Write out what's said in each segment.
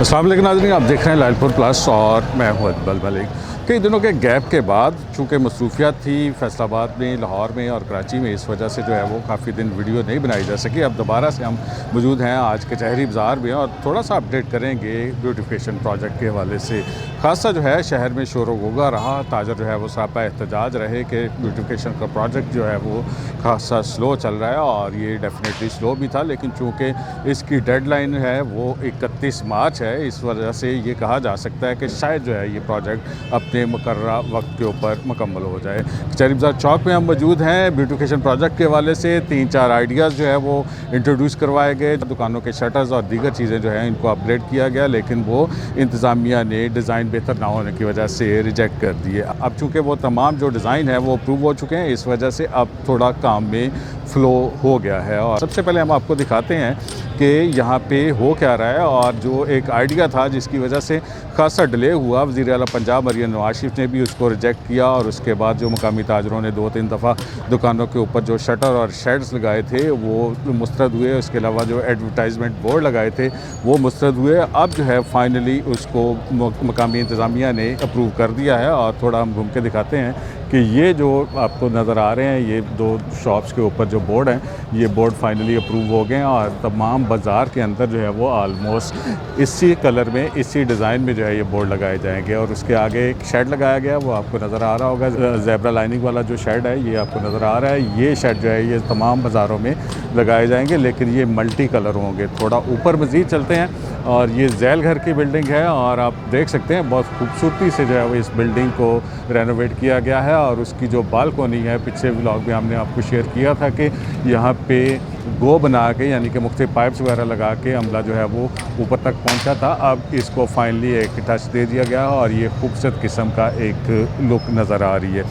अस्सलाम वालेकुम नाज़रीन, आप देख रहे हैं लालपुर प्लस और मैं हूं अकबर मलिक। कई दिनों के गैप के बाद चूँकि मसरूफियात थी फैसलाबाद में, लाहौर में और कराची में, इस वजह से जो है वो काफ़ी दिन वीडियो नहीं बनाई जा सकी। अब दोबारा से हम मौजूद हैं आज कचहरी बाज़ार में और थोड़ा सा अपडेट करेंगे ब्यूटिफिकेशन प्रोजेक्ट के हवाले से। खासा जो है शहर में शोर गुगा रहा, ताजर जो है वो सरापा एहतजाज रहे कि ब्यूटिफिकेशन का प्रोजेक्ट जो है वो खासा स्लो चल रहा है और ये डेफिनेटली स्लो भी था, लेकिन चूँकि इसकी डेडलाइन है वो 31 मार्च है, इस वजह से ये कहा जा सकता है कि शायद जो है ये प्रोजेक्ट अपने मुकर्ररा वक्त के ऊपर मुकम्मल हो जाए। कचहरी बाज़ार चौक में हम मौजूद हैं। ब्यूटिफिकेशन प्रोजेक्ट के हवाले से 3-4 आइडियाज़ जो है वो इंट्रोड्यूस करवाए गए। दुकानों के शटर्स और दीगर चीज़ें जो हैं इनको अपग्रेड किया गया, लेकिन वो इंतज़ामिया ने डिज़ाइन बेहतर ना होने की वजह से रिजेक्ट कर दिए। अब चूँकि वो तमाम जो डिज़ाइन है वो अप्रूव हो चुके हैं, इस वजह से अब थोड़ा काम में फ़्लो हो गया है। और सबसे पहले हम आपको दिखाते हैं कि यहाँ पे हो क्या रहा है। और जो एक आइडिया था जिसकी वजह से खासा डिले हुआ, वज़ीर आला पंजाब मरियम नवाज़ शरीफ ने भी उसको रिजेक्ट किया और उसके बाद जो मुकामी ताजरों ने 2-3 दफ़ा दुकानों के ऊपर जो शटर और शेड्स लगाए थे वो मुस्तरद हुए। उसके अलावा जो एडवर्टाइजमेंट बोर्ड लगाए थे वो मुस्तरद हुए। अब जो है फाइनली उसको मुकामी इंतज़ामिया ने अप्रूव कर दिया है। और थोड़ा हम घूम के दिखाते हैं कि ये जो आपको नज़र आ रहे हैं, ये 2 शॉप्स के ऊपर जो बोर्ड हैं, ये बोर्ड फाइनली अप्रूव हो गए हैं और तमाम बाज़ार के अंदर जो है वो आलमोस्ट इसी कलर में, इसी डिज़ाइन में जो है ये बोर्ड लगाए जाएंगे। और उसके आगे एक शेड लगाया गया, वो आपको नज़र आ रहा होगा, ज़ेब्रा लाइनिंग वाला जो शेड है ये आपको नज़र आ रहा है। ये शेड जो है ये तमाम बाज़ारों में लगाए जाएंगे, लेकिन ये मल्टी कलर होंगे। थोड़ा ऊपर मज़ीद चलते हैं और ये झैल घर की बिल्डिंग है और आप देख सकते हैं बहुत खूबसूरती से जो है वो इस बिल्डिंग को रेनोवेट किया गया है। और उसकी जो बालकोनी है, पिछले व्लॉग में हमने आपको शेयर किया था कि यहाँ पे गो बना के, यानी कि मुख्तलिफ पाइप्स वगैरह लगा के अमला जो है वो ऊपर तक पहुँचा था। अब इसको फाइनली एक टच दे दिया गया और ये खूबसूरत किस्म का एक लुक नज़र आ रही है।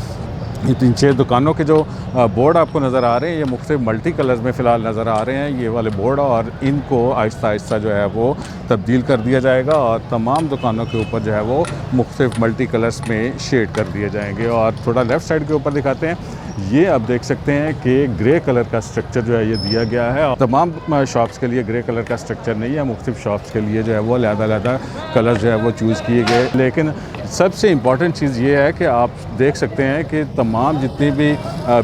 ये 3-6 दुकानों के जो बोर्ड आपको नज़र आ रहे हैं ये मुख्तलिफ मल्टी कलर्स में फ़िलहाल नज़र आ रहे हैं, ये वाले बोर्ड, और इनको आहिस्ता आहिस्ता जो है वो तब्दील कर दिया जाएगा और तमाम दुकानों के ऊपर जो है वो मुख्तलिफ मल्टी कलर्स में शेड कर दिए जाएंगे। और थोड़ा लेफ़्ट साइड के ऊपर दिखाते हैं, ये आप देख सकते हैं कि ग्रे कलर का स्ट्रक्चर जो है ये दिया गया है। तमाम शॉप्स के लिए ग्रे कलर का स्ट्रक्चर नहीं है, मुख्तलिफ शॉप्स के लिए जो है वो अलग-अलग कलर जो है वो चूज़ किए गए। लेकिन सबसे इम्पॉर्टेंट चीज़ ये है कि आप देख सकते हैं कि तमाम जितनी भी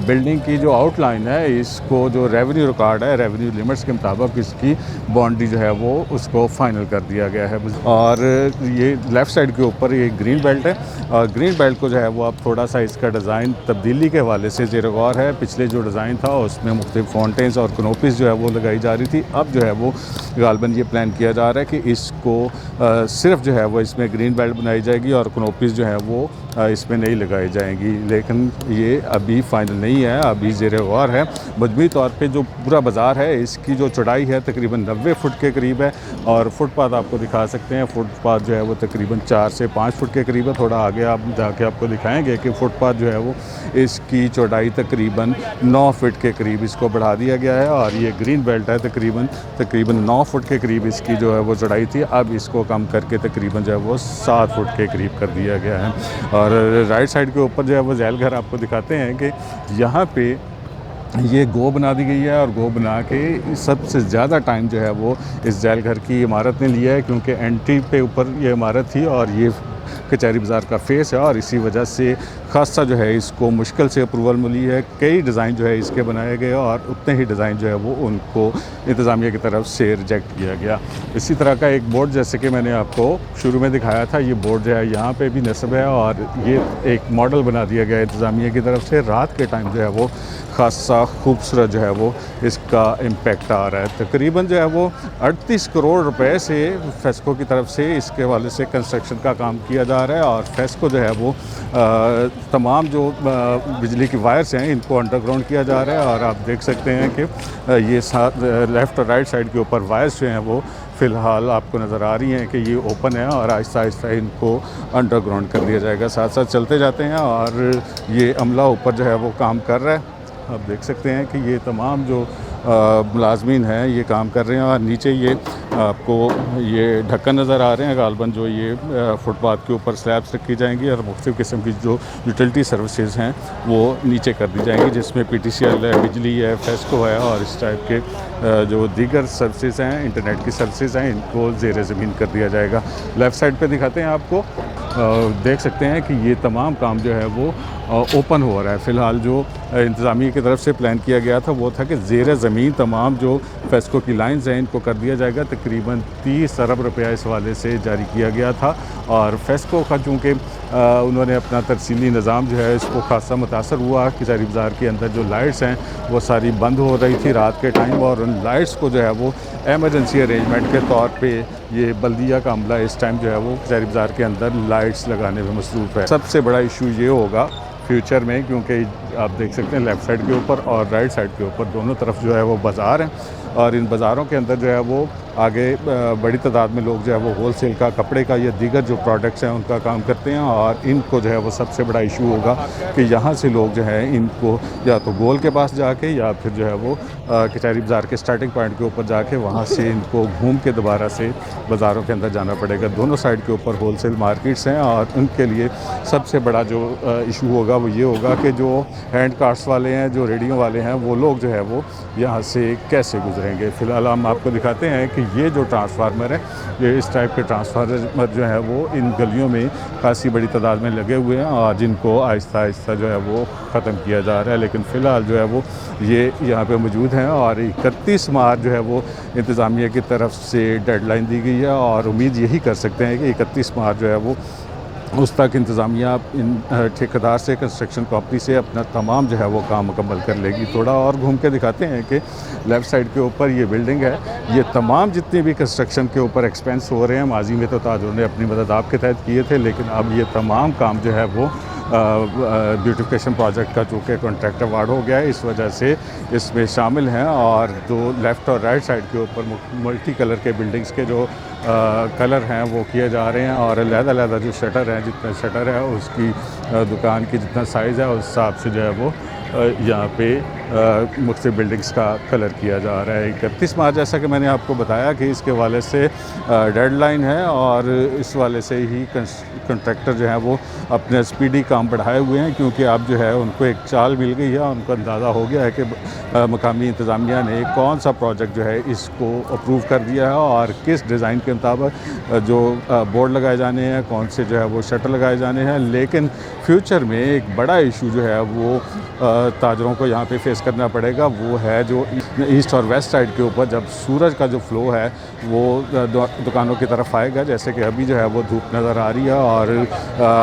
बिल्डिंग की जो आउटलाइन है, इसको जो रेवेन्यू रिकॉर्ड है, रेवेन्यू लिमिट्स के मुताबिक इसकी बाउंड्री जो है वो उसको फाइनल कर दिया गया है। और ये लेफ़्ट साइड के ऊपर ये ग्रीन बेल्ट है और ग्रीन बेल्ट को जो है वो अब थोड़ा सा इसका डिज़ाइन तब्दीली के हवाले से ज़ेर गौर है। पिछले जो डिज़ाइन था उसमें मुख्तलिफ फाउंटेन्स और कनोपीज़ जो है वो लगाई जा रही थी, अब जो है वो गालबन ये प्लान किया जा रहा है कि इसको सिर्फ जो है वो इसमें ग्रीन बेल्ट बनाई जाएगी और कनोपीज़ जो है वो इसमें नहीं लगाई जाएंगी। लेकिन ये अभी फाइनल नहीं है, अभी ज़ेर गौर है। मजमूई तौर पे जो पूरा बाज़ार है इसकी जो चौड़ाई है तकरीबन 90 फुट के करीब है और फुटपाथ आपको दिखा सकते हैं, फुटपाथ जो है वो तकरीबन 4 से 5 फुट के करीब है। थोड़ा आगे आप जाके आपको दिखाएंगे कि फुटपाथ जो है वो इसकी चौड़ाई तकरीबन 9 फुट के करीब इसको बढ़ा दिया गया है। और ये ग्रीन बेल्ट है, तकरीबन 9 फुट के करीब इसकी जो है वो चौड़ाई थी, अब इसको कम करके तकरीबन जो है वो 7 फुट के करीब कर दिया गया है। और राइट साइड के ऊपर जो है वो झैल घर आपको दिखाते हैं कि यहाँ पे ये गो बना दी गई है और गो बना के सबसे ज़्यादा टाइम जो है वो इस झैल घर की इमारत ने लिया है, क्योंकि एंट्री पे ऊपर ये इमारत थी और ये कचहरी बाज़ार का फेस है और इसी वजह से खासा जो है इसको मुश्किल से अप्रूवल मिली है। कई डिज़ाइन जो है इसके बनाए गए और उतने ही डिज़ाइन जो है वो उनको इंतज़ामिया की तरफ से रिजेक्ट किया गया। इसी तरह का एक बोर्ड जैसे कि मैंने आपको शुरू में दिखाया था, ये बोर्ड जो है यहाँ पे भी नस्ब है और ये एक मॉडल बना दिया गया इंतज़ामिया की तरफ से। रात के टाइम जो है वो खासा खूबसूरत जो है वो इसका इम्पेक्ट आ रहा है। तकरीबन जो है वो 38 करोड़ रुपए से फेस्को की तरफ से इसके हवाले से कंस्ट्रक्शन का काम किया जा रहा है और फेस्को जो है वो तमाम जो बिजली की वायर्स हैं इनको अंडरग्राउंड किया जा रहा है। और आप देख सकते हैं कि ये लेफ़्ट और राइट साइड के ऊपर वायर्स जो हैं वो फ़िलहाल आपको नज़र आ रही हैं कि ये ओपन है और आहिस्ता आहिस्ता इनको अंडरग्राउंड कर दिया जाएगा। साथ साथ चलते जाते हैं और ये अमला ऊपर जो है वो काम कर रहा है। आप देख सकते हैं कि ये तमाम जो मुलाजमीन हैं ये काम कर रहे हैं। और नीचे ये आपको ये ढक्कन नज़र आ रहे हैं गालबन, जो ये फुटपाथ के ऊपर स्लैब्स रखी जाएंगी और मुख्तलिफ़ किस्म की जो यूटिलिटी सर्विसेज हैं वो नीचे कर दी जाएंगी, जिसमें PTCL है, बिजली है, फेस्को है और इस टाइप के जो दीगर सर्विसेज हैं, इंटरनेट की सर्विसेज हैं, इनको ज़ेर ज़मीन कर दिया जाएगा। लेफ़्ट साइड पे दिखाते हैं आपको, देख सकते हैं कि ये तमाम काम जो है वो ओपन हो रहा है। फ़िलहाल जो इंतज़ामिया की तरफ से प्लान किया गया था वो था कि ज़ेर ज़मीन तमाम जो फेस्को की लाइंस हैं इनको कर दिया जाएगा। तकरीबन 30 अरब रुपया इस वाले से जारी किया गया था। और फेस्को का चूँकि उन्होंने अपना तरसीली निज़ाम जो है इसको खासा मुतासर हुआ कि कचहरी बाज़ार के अंदर जो लाइट्स हैं वो सारी बंद हो रही थी रात के टाइम, और उन लाइट्स को जो है वो एमरजेंसी अरेंजमेंट के तौर पे ये बल्दिया का अमला इस टाइम जो है वो कचहरी बाज़ार के अंदर लाइट्स लगाने में मसरूफ़ है। सबसे बड़ा इशू ये होगा फ्यूचर में, क्योंकि आप देख सकते हैं लेफ़्ट साइड के ऊपर और राइट साइड के ऊपर दोनों तरफ जो है वो बाज़ार हैं, और इन बाज़ारों के अंदर जो है वो आगे बड़ी तादाद में लोग जो है वो होल सेल का, कपड़े का या दीगर जो प्रोडक्ट्स हैं उनका काम करते हैं। और इनको जो है वो सबसे बड़ा इशू होगा कि यहाँ से लोग जो है इनको या तो गोल के पास जाके या फिर जो है वो कचहरी बाज़ार के स्टार्टिंग पॉइंट के ऊपर जाके वहाँ से इनको घूम के दोबारा से बाज़ारों के अंदर जाना पड़ेगा। दोनों साइड के ऊपर होल सेल मार्केट्स हैं और उनके लिए सबसे बड़ा जो इशू होगा वो ये होगा कि जो हैंड कार्ट्स वाले हैं, जो रेडियो वाले हैं, वो लोग जो है वो यहाँ से कैसे गुजरेंगे। फ़िलहाल हम आपको दिखाते हैं कि ये जो ट्रांसफार्मर है, ये इस टाइप के ट्रांसफार्मर जो है वो इन गलियों में खासी बड़ी तादाद में लगे हुए हैं और जिनको आहिस्ता आहिस्ता जो है वो ख़त्म किया जा रहा है। लेकिन फ़िलहाल जो है वो ये यहाँ पे मौजूद हैं और 31 मार्च जो है वो इंतज़ामिया की तरफ से डेडलाइन दी गई है, और उम्मीद यही कर सकते हैं कि 31 मार्च जो है वो उस तक इंतज़ामिया इन ठेकेदार से, कंस्ट्रक्शन कंपनी से अपना तमाम जो है वो काम मुकम्मल कर लेगी। थोड़ा और घूम के दिखाते हैं कि लेफ़्ट साइड के ऊपर ये बिल्डिंग है, ये तमाम जितने भी कंस्ट्रक्शन के ऊपर एक्सपेंस हो रहे हैं, माजी में तो ताजरों ने अपनी मदद आपके तहत किए थे, लेकिन अब ये तमाम काम जो है वो ब्यूटिफिकेशन प्रोजेक्ट का चूँकि कॉन्ट्रैक्ट अवार्ड हो गया है, इस वजह से इसमें शामिल हैं। और जो लेफ़्ट और राइट साइड के ऊपर मल्टी कलर के बिल्डिंग्स के जो कलर हैं वो किए जा रहे हैं, और अलग-अलग जो शटर हैं, जितना शटर है उसकी दुकान की जितना साइज़ है उस हिसाब से जो है वो यहाँ पे मुख्तलिफ बिल्डिंग्स का कलर किया जा रहा है। 31 मार्च जैसा कि मैंने आपको बताया कि इसके वाले से डेडलाइन है, और इस वाले से ही कॉन्ट्रैक्टर जो हैं वो अपने स्पीडी काम बढ़ाए हुए हैं, क्योंकि अब जो है उनको एक चाल मिल गई है, उनको अंदाज़ा हो गया है कि मकामी इंतज़ामिया ने कौन सा प्रोजेक्ट जो है इसको अप्रूव कर दिया है और किस डिज़ाइन के मुताबिक जो बोर्ड लगाए जाने हैं, कौन से जो है वो शटर लगाए जाने हैं। लेकिन फ्यूचर में एक बड़ा इशू जो है वो ताजरों को यहाँ पे फेस करना पड़ेगा, वो है जो ईस्ट और वेस्ट साइड के ऊपर जब सूरज का जो फ्लो है वो दुकानों की तरफ आएगा, जैसे कि अभी जो है वो धूप नज़र आ रही है, और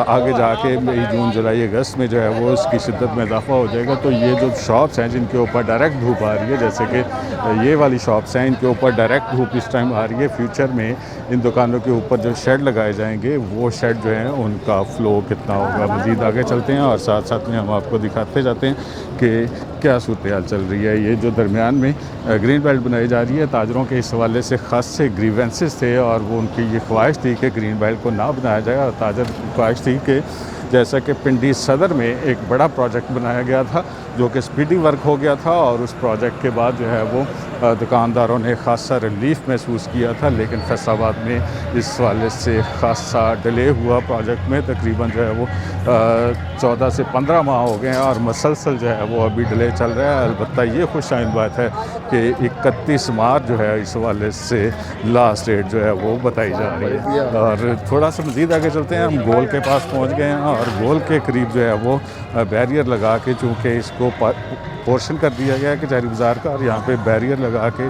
आगे जाके मई, जून, जुलाई, अगस्त में जो है वो इसकी शिद्दत में इजाफा हो जाएगा। तो ये जो शॉप्स हैं जिनके ऊपर डायरेक्ट धूप आ रही है, जैसे कि ये वाली शॉप्स हैं, इनके ऊपर डायरेक्ट धूप इस टाइम आ रही है। फ्यूचर में इन दुकानों के ऊपर जो शेड लगाए जाएंगे वो शेड जो है उनका फ़्लो कितना होगा। मज़ीद आगे चलते हैं और साथ साथ में हम आपको दिखाते जाते हैं कि क्या सूरत हाल चल रही है। ये जो दरमियान में ग्रीन बेल्ट बनाई जा रही है, ताजरों के इस हवाले से ख़ास से ग्रीवेंसेस थे और वो उनकी ये ख्वाहिश थी कि ग्रीन बेल्ट को ना बनाया जाए, और ताजर ख्वाहिश थी कि जैसा कि पिंडी सदर में एक बड़ा प्रोजेक्ट बनाया गया था जो कि स्पीडी वर्क हो गया था, और उस प्रोजेक्ट के बाद जो है वो दुकानदारों ने ख़ासा रिलीफ महसूस किया था। लेकिन फैसलाबाद में इस वाले से ख़ासा डिले हुआ, प्रोजेक्ट में तकरीबन जो है वो 14 से 15 माह हो गए हैं और मसलसल जो है वो अभी डिले चल रहा है। अलबत्ता ये खुशाइन बात है कि 31 मार्च जो है इस वाले से लास्ट डेट जो है वो बताई जा रही है। और थोड़ा सा मज़ीद आगे चलते हैं, हम गोल के पास पहुँच गए हैं और गोल के करीब जो है वो बैरियर लगा के, चूँकि इसको पोर्शन कर दिया गया है कचहरी बाज़ार का, और यहाँ पे बैरियर लगा के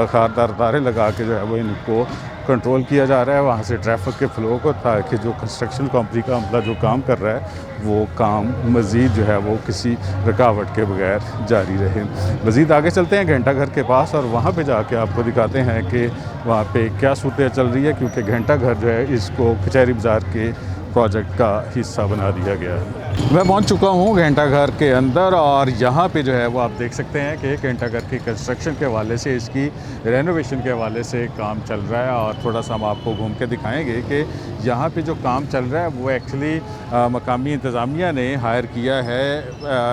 खारदार तारे लगा के जो है वो इनको कंट्रोल किया जा रहा है वहाँ से ट्रैफिक के फ़्लो को, ताकि जो कंस्ट्रक्शन कंपनी का अमला जो काम कर रहा है वो काम मज़ीद जो है वो किसी रुकावट के बगैर जारी रहे। मज़ीद आगे चलते हैं घंटा घर के पास और वहाँ पे जाके आपको दिखाते हैं कि वहाँ पे क्या सूरत चल रही है, क्योंकि घंटा घर जो है इसको कचहरी बाज़ार के प्रोजेक्ट का हिस्सा बना दिया गया है। मैं पहुंच चुका हूं घंटा घर के अंदर और यहाँ पे जो है वो आप देख सकते हैं कि घंटा घर की कंस्ट्रक्शन के हवाले से, इसकी रेनोवेशन के हवाले से काम चल रहा है। और थोड़ा सा हम आपको घूम के दिखाएंगे कि यहाँ पे जो काम चल रहा है वो एक्चुअली मकामी इंतज़ामिया ने हायर किया है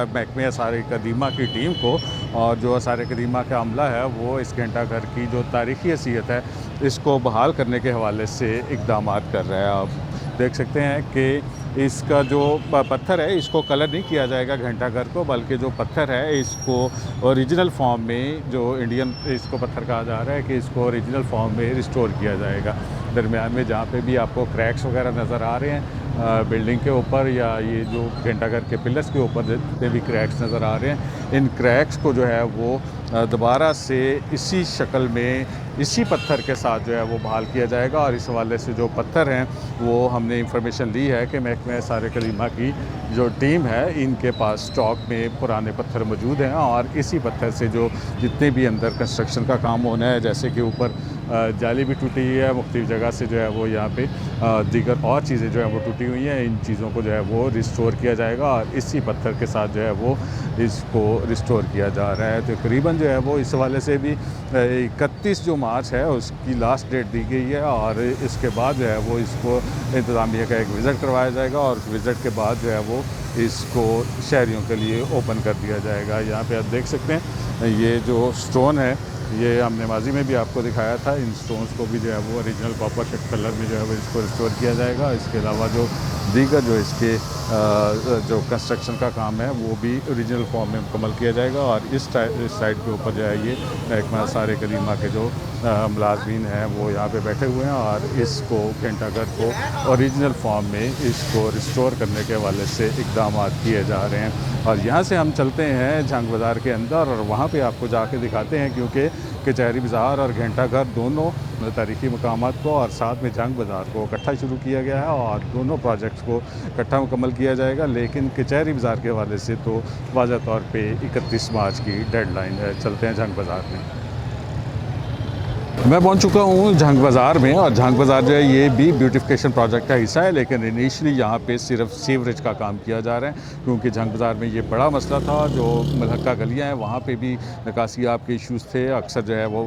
महकमे आसार कदीमा की टीम को। और जो आसार कदीमा का अमला है वो इस घंटा घर की जो तारीख़ी हैसियत है इसको बहाल करने के हवाले से इक़दाम कर रहा है। आप देख सकते हैं कि इसका जो पत्थर है इसको कलर नहीं किया जाएगा घंटा घर को, बल्कि जो पत्थर है इसको ओरिजिनल फॉर्म में, जो इंडियन इसको पत्थर कहा जा रहा है कि इसको ओरिजिनल फॉर्म में रिस्टोर किया जाएगा। दरमियान में जहाँ पे भी आपको क्रैक्स वगैरह नज़र आ रहे हैं बिल्डिंग के ऊपर या ये जो घंटा घर के पिलर्स के ऊपर जितने भी क्रैक्स नज़र आ रहे हैं, इन क्रैक्स को जो है वो दोबारा से इसी शक्ल में, इसी पत्थर के साथ जो है वो बहाल किया जाएगा। और इस हवाले से जो पत्थर हैं वो हमने इंफॉर्मेशन ली है कि महकमे आसार कदीमा की जो टीम है इनके पास स्टॉक में पुराने पत्थर मौजूद हैं और इसी पत्थर से जो जितने भी अंदर कंस्ट्रक्शन का काम होना है, जैसे कि ऊपर जाली भी टूटी हुई है मुख्तलिफ जगह से, जो है वो यहाँ पे दीगर और चीज़ें जो है वो टूटी हुई हैं, इन चीज़ों को जो है वो रिस्टोर किया जाएगा और इसी पत्थर के साथ जो है वो इसको रिस्टोर किया जा रहा है। तकरीबन जो है वो इस हवाले से भी 31 जो मार्च है उसकी लास्ट डेट दी गई है और इसके बाद जो है वो इसको इंतज़ामिया का एक विज़िट करवाया जाएगा और उस विज़िट के बाद जो है वो इसको शहरियों के लिए ओपन कर दिया जाएगा। यहाँ पे आप देख सकते हैं ये जो स्टोन है ये हमने माजी में भी आपको दिखाया था। इन स्टोन्स को भी जो है वो ओरिजिनल कॉपर के कलर में जो है वो इसको रिस्टोर किया जाएगा। इसके अलावा जो दीगर जो इसके जो कंस्ट्रक्शन का काम है वो भी ओरिजिनल फॉर्म में मुकम्मल किया जाएगा। और इस साइड के ऊपर जो है ये महकमा आसार कदीमा के जो मुलाज़मीन हैं वो यहाँ पे बैठे हुए हैं और इसको घंटा घर को ओरिजिनल फॉर्म में इसको रिस्टोर करने के हवाले से इक़दाम किए जा रहे हैं। और यहाँ से हम चलते हैं जंग बाज़ार के अंदर और वहाँ पे आपको जाके दिखाते हैं, क्योंकि कचहरी बाज़ार और घंटा घर दोनों तारीख़ी मकामात को और साथ में जंग बाज़ार को इकट्ठा शुरू किया गया है और दोनों प्रोजेक्ट्स को इकट्ठा मुकम्मल किया जाएगा। लेकिन कचहरी बाज़ार के हवाले से तो वाज़ह तौर पे 31 मार्च की डेडलाइन है। चलते हैं जंग बाज़ार में। मैं पहुंच चुका हूं जंग बाज़ार में और जंग बाज़ार जो है ये भी ब्यूटिफिकेशन प्रोजेक्ट का हिस्सा है, लेकिन इनिशियली यहाँ पे सिर्फ सीवरेज का काम किया जा रहा है, क्योंकि जंग बाज़ार में ये बड़ा मसला था। जो मलहक्का गलियाँ हैं वहाँ पे भी निकासी आपके इश्यूज़ थे, अक्सर जो है वो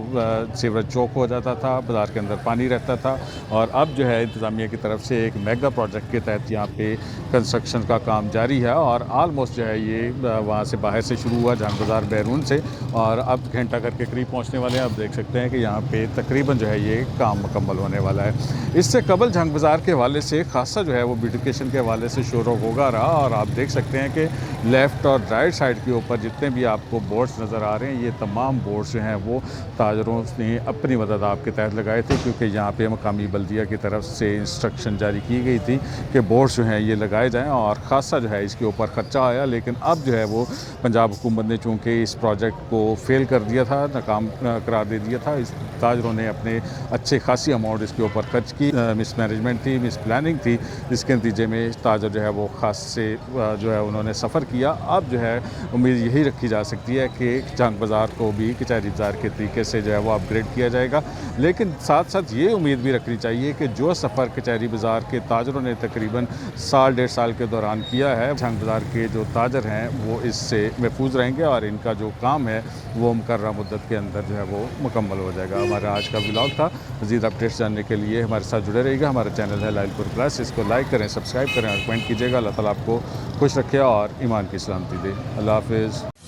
सीवरेज चौक हो जाता था, बाज़ार के अंदर पानी रहता था। और अब जो है इंतज़ामिया की तरफ से एक मेगा प्रोजेक्ट के तहत यहाँ पे कंस्ट्रक्शन का काम जारी है और आलमोस्ट जो है ये वहाँ से बाहर से शुरू हुआ जंग बाज़ार बैरून से और अब घंटा घर के करीब पहुँचने वाले हैं। आप देख सकते हैं कि यहाँ पे तकरीबन जो है ये काम मुकम्मल होने वाला है। इससे कबल जंग बाज़ार के हवाले से खासा जो है वो ब्यूटिफिकेशन के हवाले से शोर होगा रहा। और आप देख सकते हैं कि लेफ़्ट और राइट साइड के ऊपर जितने भी आपको बोर्ड्स नज़र आ रहे हैं, ये तमाम बोर्ड्स जो हैं वो ताजरों ने अपनी मदद आपके तहत लगाए थे, क्योंकि यहाँ पे मकामी बल्दिया की तरफ से इंस्ट्रक्शन जारी की गई थी कि बोर्ड्स जो हैं ये लगाए जाएँ और ख़ासा जो है इसके ऊपर ख़र्चा आया। लेकिन अब जो है वो पंजाब हुकूमत ने चूँकि इस प्रोजेक्ट को फेल कर दिया था, नाकाम करार दे दिया था, इस ताजरों ने अपने अच्छे खासी अमाउंट इसके ऊपर खर्च की। मिस मैनेजमेंट थी, मिस प्लानिंग थी, जिसके नतीजे में ताजर जो है वो ख़ास से जो है उन्होंने सफ़र किया। अब जो है उम्मीद यही रखी जा सकती है कि जंग बाज़ार को भी कचहरी बाज़ार के तरीके से जो है वो अपग्रेड किया जाएगा। लेकिन साथ साथ ये उम्मीद भी रखनी चाहिए कि जो सफ़र कचहरी बाज़ार के ताजरों ने तकरीबन साल 1.5 साल के दौरान किया है, जंग बाज़ार के जो ताजर हैं वो इससे महफूज रहेंगे और इनका जो काम है वो मुकर्रर मुद्दत के अंदर जो है वो मुकम्मल हो जाएगा। हमारा आज का व्लॉग था। मज़ीद अपडेट्स जानने के लिए हमारे साथ जुड़े रहिएगा। हमारा चैनल है लाइलपुर प्लस, इसको लाइक करें, सब्सक्राइब करें और कमेंट कीजिएगा। अल्लाह ताला आपको खुश रखे और ईमान की सलामती दे। अल्लाह हाफ़िज़।